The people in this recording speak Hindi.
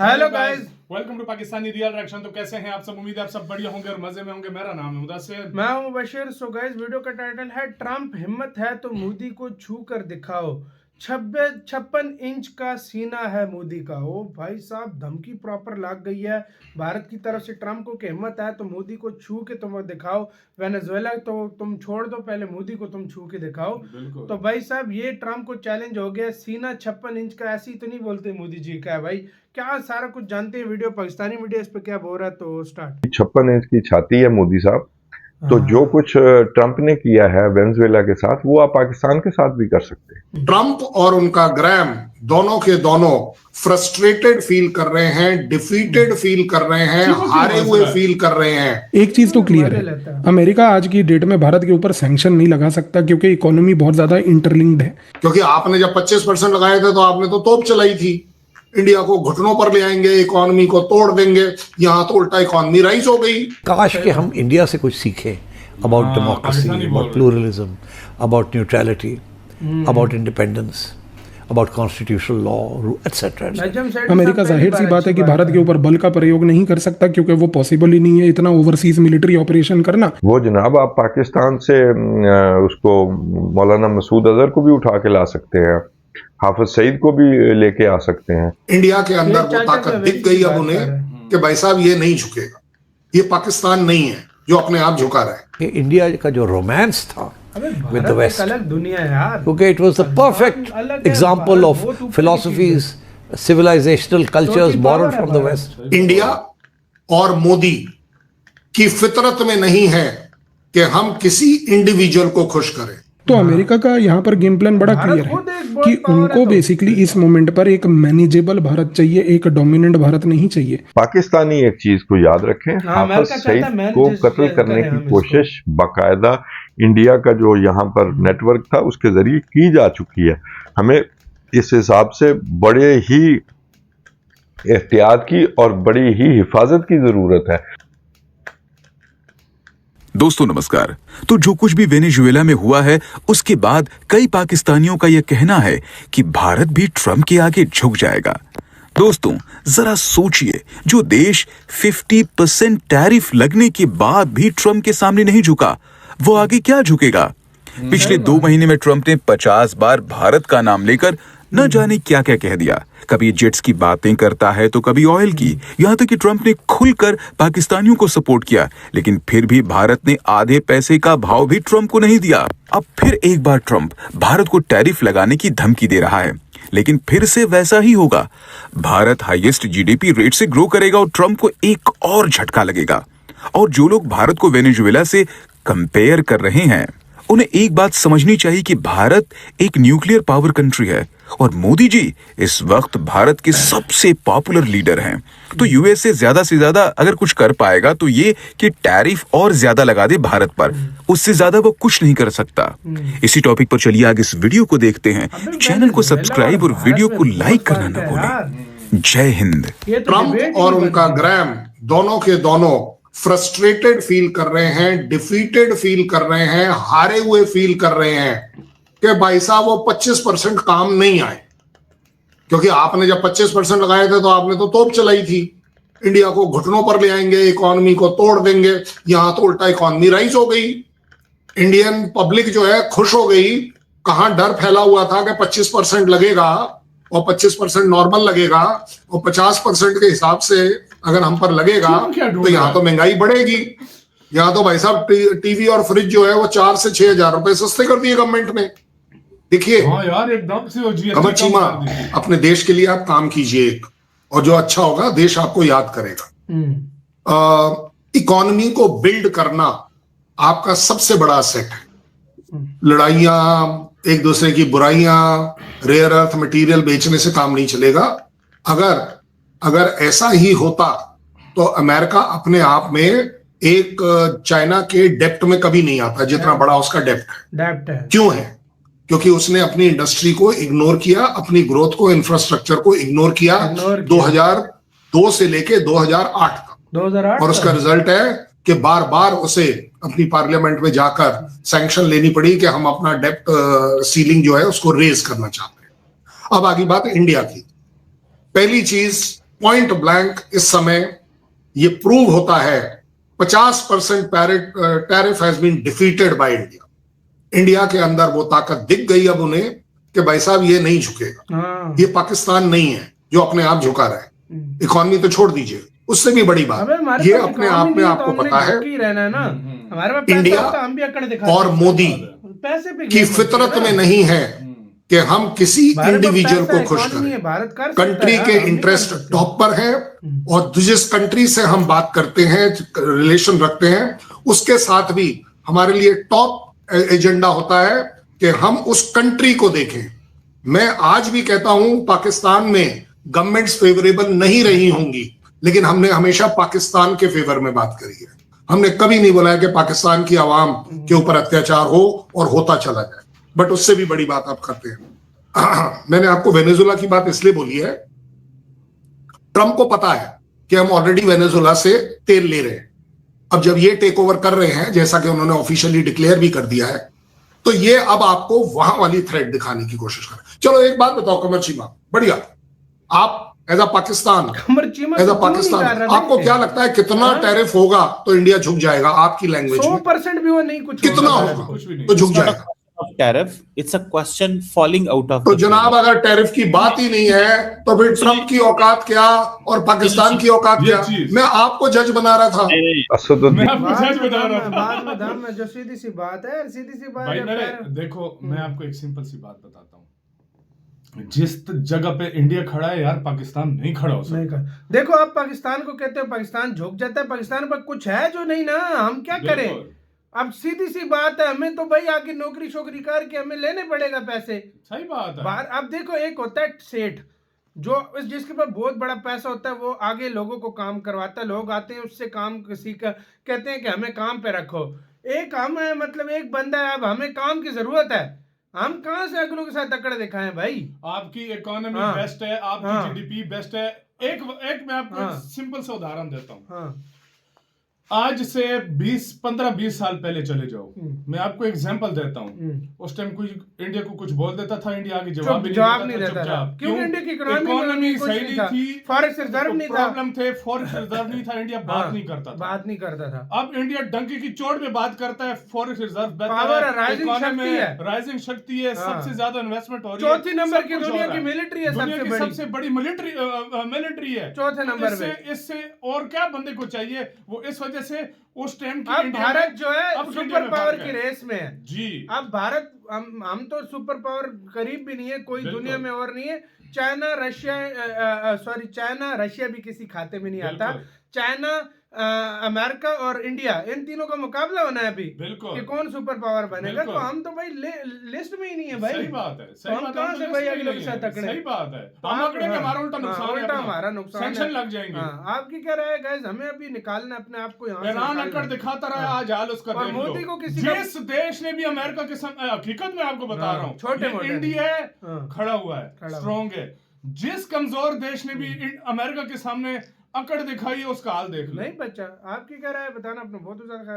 Hello guys, welcome to Pakistani real reaction. तो कैसे हैं आप सब? उम्मीद है आप सब बढ़िया होंगे और मजे में होंगे। मेरा नाम है मुदस्सिर। मैं हूं बशीर। सो गाइस, वीडियो का टाइटल है ट्रम्प हिम्मत है तो मोदी को छू कर दिखाओ। 56 इंच का सीना है मोदी का। ओ भाई साहब, धमकी प्रॉपर लग गई है भारत की तरफ से ट्रम्प को कि हिम्मत है तो मोदी को छू के तुम दिखाओ। वेनेजुएला तो तुम छोड़ दो, पहले मोदी को तुम छू के दिखाओ। तो भाई साहब, ये ट्रम्प को चैलेंज हो गया। सीना 56 इंच का, ऐसी तो नहीं बोलते मोदी जी का है भाई। क्या सारा कुछ जानते हैं। वीडियो पाकिस्तानी मीडिया इस पे क्या बोल रहा है, तो स्टार्ट। 56 इंच की छाती है मोदी साहब। तो जो कुछ ट्रंप ने किया है वेनेजुएला के साथ, वो आप पाकिस्तान के साथ भी कर सकते हैं। ट्रंप और उनका ग्रैम दोनों के दोनों फ्रस्ट्रेटेड फील कर रहे हैं, डिफीटेड फील कर रहे हैं, हारे हुए फील कर रहे हैं। एक चीज तो क्लियर है, अमेरिका आज की डेट में भारत के ऊपर सैंक्शन नहीं लगा सकता क्योंकि इकोनॉमी बहुत ज्यादा इंटरलिंक्ड है। क्योंकि आपने जब 25% लगाए थे तो आपने तो तोप चलाई थी, इंडिया को घुटनों पर ले आएंगे, इकोनॉमी को तोड़ देंगे। यहाँ तो उल्टा इकोनॉमी राइज हो गई। काश कि हम इंडिया से कुछ सीखें about democracy, about pluralism, about neutrality, about independence, about constitutional law, etcetera. America जाहिर सी बात है कि भारत के ऊपर बल का प्रयोग नहीं कर सकता क्योंकि वो पॉसिबल ही नहीं है इतना ओवरसीज मिलिट्री ऑपरेशन करना। वो जनाब, आप पाकिस्तान से उसको मौलाना मसूद अजहर को भी उठा के ला सकते हैं, हाफिज सईद को भी लेके आ सकते हैं। इंडिया के अंदर वो ताकत दिख गई अब उन्हें कि भाई साहब ये नहीं झुकेगा, ये पाकिस्तान नहीं है जो अपने आप झुका रहा है। इंडिया का जो रोमांस था विद द वेस्ट, अलग दुनिया है यार, क्योंकि it was the perfect example of philosophies, civilisational cultures borrowed from the west. India और मोदी की फितरत में नहीं है कि हम किसी इंडिविजुअल को खुश करें। तो अमेरिका का यहाँ पर गेम प्लान बड़ा क्लियर है कि उनको बेसिकली इस मोमेंट पर एक मैनेजेबल भारत चाहिए, एक डोमिनेंट भारत नहीं चाहिए। पाकिस्तानी एक चीज को याद रखें, हाफिज सईद को कत्ल करने की कोशिश बाकायदा इंडिया का जो यहाँ पर नेटवर्क था उसके जरिए की जा चुकी है। हमें इस हिसाब से बड़े ही एहतियात की और बड़ी ही हिफाजत की जरूरत है। दोस्तों नमस्कार। तो जो कुछ भी वेनेजुएला में हुआ है उसके बाद कई पाकिस्तानियों का यह कहना है कि भारत भी ट्रंप के आगे झुक जाएगा। दोस्तों जरा सोचिए, जो देश 50% टैरिफ लगने के बाद भी ट्रंप के सामने नहीं झुका, वो आगे क्या झुकेगा? पिछले 2 महीने में ट्रंप ने 50 बार भारत का नाम लेकर न जाने क्या क्या कह दिया। कभी जेट्स की बातें करता है तो कभी ऑयल की। यहाँ तक कि ट्रंप ने खुलकर पाकिस्तानियों को सपोर्ट किया, लेकिन फिर भी भारत ने आधे पैसे का भाव भी ट्रंप को नहीं दिया। अब फिर एक बार ट्रंप भारत को टैरिफ लगाने की धमकी दे रहा है, लेकिन फिर से वैसा ही होगा। भारत हाईएस्ट जीडीपी रेट से ग्रो करेगा और ट्रंप को एक और झटका लगेगा। और जो लोग भारत को वेनेजुएला से कंपेयर कर रहे हैं, उन्हें एक बात समझनी चाहिए कि भारत एक न्यूक्लियर पावर कंट्री है और मोदी जी इस वक्त भारत के सबसे पॉपुलर लीडर हैं। तो यूएस से ज्यादा अगर कुछ कर पाएगा तो ये कि टैरिफ और ज्यादा लगा दे भारत पर, उससे ज्यादा वो कुछ नहीं कर सकता। इसी टॉपिक पर चलिए आगे इस वीडियो को देखते हैं। चैनल को सब्सक्राइब और वीडियो को लाइक करना न भूलें। जय हिंद। ट्रंप और उनका ग्रैम दोनों के दोनों फ्रस्ट्रेटेड फील कर रहे हैं, डिफीटेड फील कर रहे हैं, हारे हुए फील कर रहे हैं कि भाई साहब वो 25% काम नहीं आए। क्योंकि आपने जब 25% लगाए थे तो आपने तो तोप चलाई थी, इंडिया को घुटनों पर ले आएंगे, इकोनॉमी को तोड़ देंगे। यहाँ तो उल्टा इकोनॉमी राइज हो गई। इंडियन पब्लिक जो है खुश हो गई। कहां डर फैला हुआ था कि 25% लगेगा और 25% नॉर्मल लगेगा और 50% के हिसाब से अगर हम पर लगेगा तो यहाँ तो महंगाई बढ़ेगी। यहाँ तो भाई साहब टीवी और फ्रिज जो है वो 4 से 6 हजार रुपए सस्ते कर दिए गवर्नमेंट ने। देखिए यार, एकदम से कमर चीमा, अपने देश के लिए आप काम कीजिए और जो अच्छा होगा देश आपको याद करेगा। इकोनॉमी को बिल्ड करना आपका सबसे बड़ा असेट है। लड़ाइयां, एक दूसरे की बुराइयां, रेयर अर्थ मटेरियल बेचने से काम नहीं चलेगा। अगर ऐसा ही होता तो अमेरिका अपने आप में एक चाइना के डेप्ट में कभी नहीं आता जितना बड़ा उसका डेप्ट है। क्यों है? क्योंकि उसने अपनी इंडस्ट्री को इग्नोर किया, अपनी ग्रोथ को, इंफ्रास्ट्रक्चर को इग्नोर किया 2002 से लेके 2008 तक। और उसका रिजल्ट है कि बार बार उसे अपनी पार्लियामेंट में जाकर सैंक्शन लेनी पड़ी कि हम अपना डेप्ट सीलिंग जो है उसको रेज करना चाहते हैं। अब आगे बात इंडिया की। पहली चीज पॉइंट ब्लैंक इस समय ये प्रूव होता है 50% tariff has been defeated by India. India के अंदर वो ताकत दिख गई अब उन्हें कि भाई साहब ये नहीं झुकेगा, ये पाकिस्तान नहीं है जो अपने आप झुका रहा है। इकोनॉमी तो छोड़ दीजिए, उससे भी बड़ी बात ये अपने आप में आपको पता है इंडिया और मोदी की फितरत में नहीं है कि हम किसी इंडिविजुअल को खुश करें। कंट्री के इंटरेस्ट टॉप पर है और जिस कंट्री से हम बात करते हैं, रिलेशन रखते हैं, उसके साथ भी हमारे लिए टॉप एजेंडा होता है कि हम उस कंट्री को देखें। मैं आज भी कहता हूं पाकिस्तान में गवर्नमेंट्स फेवरेबल नहीं रही होंगी, लेकिन हमने हमेशा पाकिस्तान के फेवर में बात करी है। हमने कभी नहीं बोला है कि पाकिस्तान की आवाम के ऊपर अत्याचार हो और होता चला जाए, बट उससे भी बड़ी बात आप करते हैं। मैंने आपको वेनेजुएला की बात इसलिए बोली है, ट्रंप को पता है कि हम ऑलरेडी वेनेजुएला से तेल ले रहे हैं। अब जब ये टेक ओवर कर रहे हैं, जैसा कि उन्होंने ऑफिशियली डिक्लेयर भी कर दिया है, तो ये अब आपको वहां वाली थ्रेट दिखाने की कोशिश कर। चलो एक बात बताओ कमर चीमा, बढ़िया, आप एज अ पाकिस्तान आपको क्या लगता है कितना टैरिफ होगा तो इंडिया झुक जाएगा? आपकी लैंग्वेज 100% भी वो नहीं, कुछ कितना होगा तो झुक जाएगा? Tariff, it's a question falling out of. तो जनाब अगर टैरिफ की बात ही नहीं है तो फिर ट्रंप की औकात क्या और पाकिस्तान की औकात क्या? मैं आपको जज बना रहा था। मैं आपको जज बना रहा था। जो सीधी सी बात है, सीधी सी बात है। देखो मैं आपको एक सिंपल सी बात बताता हूँ, जिस जगह पे इंडिया खड़ा है यार, पाकिस्तान नहीं खड़ा हो सकता। देखो आप पाकिस्तान को कहते हो पाकिस्तान झुक जाता है, पाकिस्तान पर कुछ है जो नहीं ना, हम क्या करें? अब सीधी सी बात है, हमें तो भाई आगे नौकरी शोकरी करके हमें लेने पड़ेगा पैसे। सही बात है। अब देखो एक होता है सेठ, जो जिसके पास बहुत बड़ा पैसा होता है, वो आगे लोगों को काम करवाता है, लोग आते हैं उससे काम सीखकर कहते हैं कि हमें काम पे रखो। एक हम है, मतलब एक बंदा है, अब हमें काम की जरूरत है, हम कहां से अगलों के साथ अकड़ दिखाएं भाई? आपकी इकोनॉमी बेस्ट है, आपकी जीडीपी बेस्ट है। एक मैं आपको सिंपल सा उदाहरण देता हूँ। आज से 15-20 साल पहले चले जाओ, मैं आपको एग्जांपल देता हूँ। उस टाइम कोई इंडिया को कुछ बोल देता था, इंडिया आगे जवाब नहीं देता था। क्यों? इंडिया की इकोनॉमी सही नहीं थी, फॉरेक्स रिजर्व नहीं था, प्रॉब्लम थे, फॉरेक्स रिजर्व नहीं था, इंडिया बात नहीं करता था। अब इंडिया डंकी की चोट पे बात करता है, फॉरेक्स रिजर्व बेहतर है, राइजिंग शक्ति है, सबसे ज्यादा इन्वेस्टमेंट हो रही है, चौथी नंबर की दुनिया की मिलिट्री है, सबसे बड़ी मिलिट्री है, चौथे नंबर पे। इससे और क्या बंदे को चाहिए? वो इस वजह से उस टाइम की इंडिया, भारत जो है अब सुपर पावर की रेस में है जी। अब भारत, हम तो सुपर पावर करीब भी नहीं है, कोई दुनिया में और नहीं है। चाइना रशिया भी किसी खाते में नहीं आता। चाइना, अमेरिका और इंडिया, इन तीनों का मुकाबला होना है अभी कि कौन सुपर पावर बनेगा। तो हम तो भाई लिस्ट में ही नहीं है भाई। सही बात है, सही बात है। कहां से भाई अगले के साथ अकड़े? सही बात है, हम अकड़ेंगे, हमारा उल्टा हमारा नुकसान, सैंक्शन लग जाएंगे। आपकी क्या राय है गाइस? हमें अभी निकालना अपने आप को यहाँ से। ईरान अकड़ दिखाता रहा, आज हाल उसका देख लो। मोदी को किसी जिस देश ने भी अमेरिका के सामने, हकीकत में आपको बता रहा हूँ, छोटे इंडिया खड़ा हुआ है, स्ट्रॉन्ग है। जिस कमजोर देश ने भी अमेरिका के सामने अकड़ दिखाई, उसका हाल देख लो। नहीं बच्चा, आपकी क्या राय है बताना अपना। बहुत ज्यादा